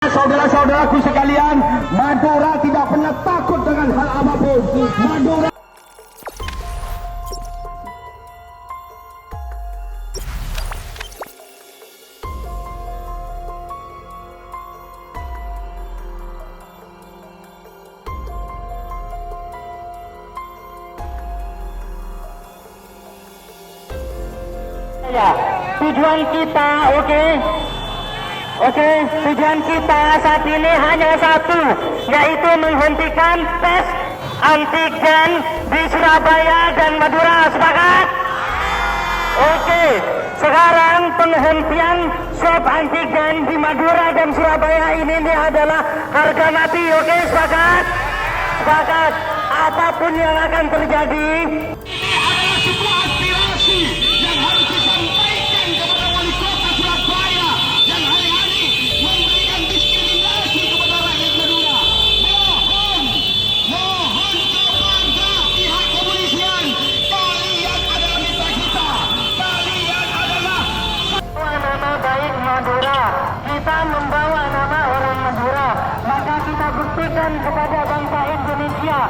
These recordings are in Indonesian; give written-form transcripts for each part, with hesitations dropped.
Saudara-saudaraku sekalian, Madura tidak pernah takut dengan hal apapun. Madura tujuan kita, tujuan kita saat ini hanya satu, yaitu menghentikan tes antigen di Surabaya dan Madura. Sepakat? Sekarang penghentian swab antigen di Madura dan Surabaya ini adalah harga mati. Sepakat? Sepakat. Apapun yang akan terjadi, Ini adalah sebuah aspirasi yang harus disampaikan kepada wali kota Surabaya yang hari-hari memberikan diskriminasi kepada rakyat Madura. Mohon kepada pihak kepolisian, kalian adalah mitra kita, kalian adalah nama baik Madura. Kita membawa nama orang Madura, maka kita buktikan kepada bangsa Indonesia.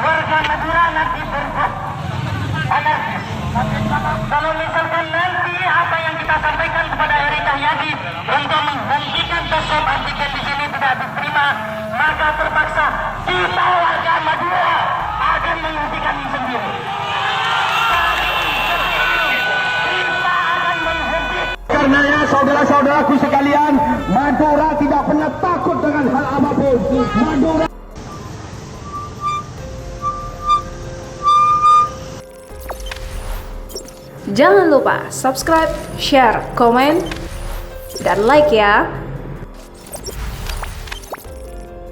Warga Madura nanti kalau misalkan nanti apa yang kita sampaikan kepada Heri Cahyadi untuk menghentikan tes swab antigen di sini tidak diterima, maka terpaksa kita warga Madura akan menghentikan ini sendiri. Kita akan menghentikan. karenanya saudara-saudaraku sekalian, Madura tidak pernah takut dengan hal apapun. Madura Jangan lupa subscribe, share, komen, dan like ya.